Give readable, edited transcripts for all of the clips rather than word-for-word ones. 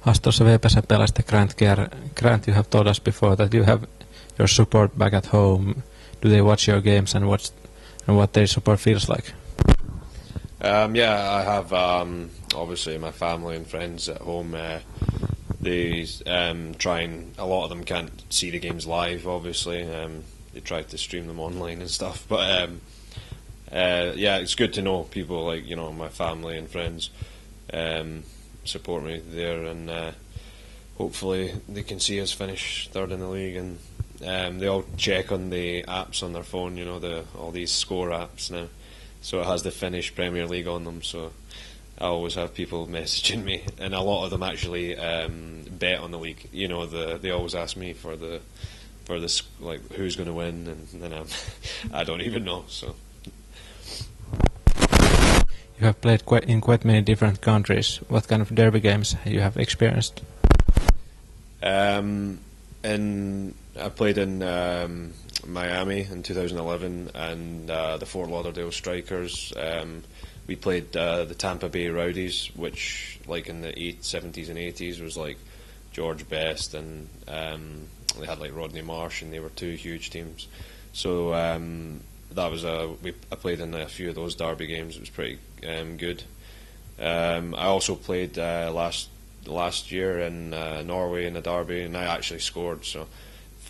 Tuossa VPS-pelaajasta Grant Kerr. Grant, you have told us before that you have your support back at home. Do they watch your games and what their support feels like? Yeah, I have obviously my family and friends at home. They try and a lot of them can't see the games live. Obviously, they try to stream them online and stuff. But yeah, it's good to know people like my family and friends support me there, and hopefully they can see us finish third in the league. And they all check on the apps on their phone. All these score apps now. So it has the Finnish Premier League on them, so I always have people messaging me, and a lot of them actually bet on the league. They always ask me for this, like, who's going to win, and then I don't even know. So you have played in quite many different countries. What kind of derby games you have experienced? I played in Miami in 2011 and the Fort Lauderdale Strikers. We played the Tampa Bay Rowdies, which, like, in the 70s and 80s was like George Best, and they had like Rodney Marsh, and they were two huge teams. So that was I played in a few of those derby games. It was pretty good. I also played last year in Norway in the derby, and I actually scored. So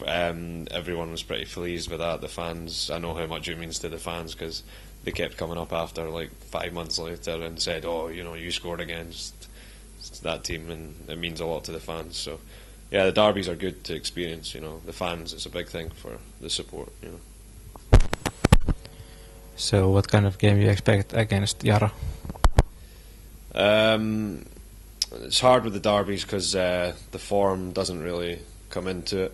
everyone was pretty pleased with that. The fans, I know how much it means to the fans, because they kept coming up after like 5 months later and said, "Oh, you scored against that team," and it means a lot to the fans. So yeah, the derbies are good to experience. The fans, it's a big thing for the support. So what kind of game you expect against Jaro? It's hard with the derbies because the form doesn't really come into it.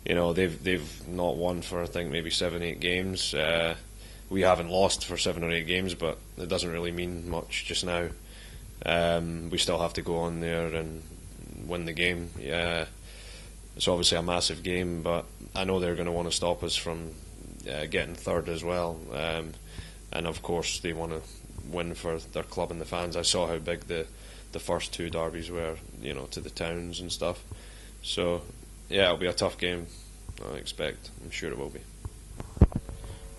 They've not won for, I think, maybe 7-8 games. We haven't lost for 7 or 8 games, but it doesn't really mean much just now. We still have to go on there and win the game. Yeah, it's obviously a massive game, but I know they're going to want to stop us from getting third as well. And of course they want to win for their club and the fans. I saw how big the first 2 derbies were, to the towns and stuff. So yeah, it'll be a tough game, I expect. I'm sure it will be.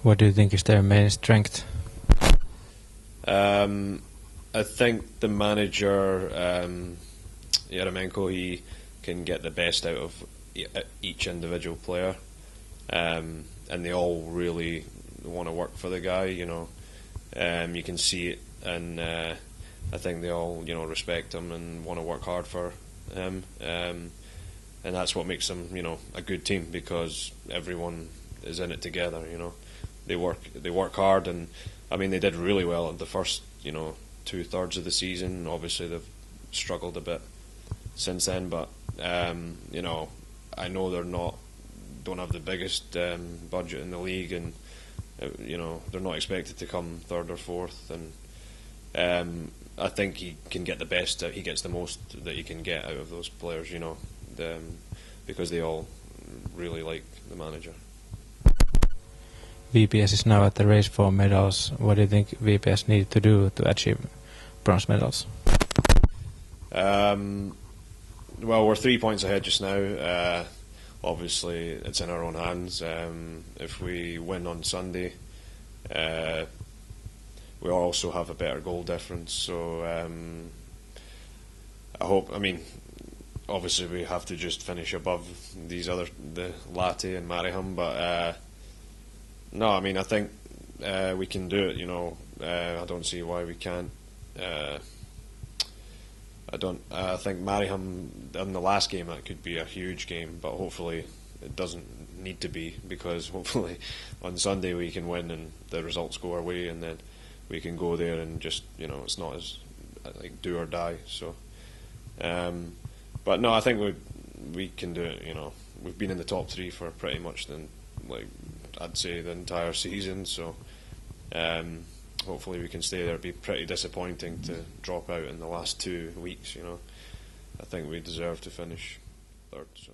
What do you think is their main strength? I think the manager, Yaramenko, he can get the best out of each individual player, and they all really want to work for the guy. You can see it, and I think they all respect him and want to work hard for him. And that's what makes them, a good team, because everyone is in it together. They work hard, and I mean they did really well in the first, 2/3 of the season. Obviously they've struggled a bit since then, but I know don't have the biggest budget in the league, and they're not expected to come 3rd or 4th, and I think he can get the best. He gets the most that he can get out of those players. Because they all really like the manager. VPS is now at the race for medals. What do you think VPS need to do to achieve bronze medals? Well, we're 3 points ahead just now. Obviously, it's in our own hands. If we win on Sunday, we also have a better goal difference. So obviously we have to just finish above the Lahti and Mariehamn, but no, I think we can do it. I don't see why we can't. I think Mariehamn in the last game, that could be a huge game, but hopefully it doesn't need to be, because hopefully on Sunday we can win and the results go our way, and then we can go there and just it's not as like do or die. So. But no, I think we can do it. We've been in the top 3 for pretty much I'd say the entire season. So hopefully we can stay there. It'd be pretty disappointing to drop out in the last 2 weeks. I think we deserve to finish 3rd. So.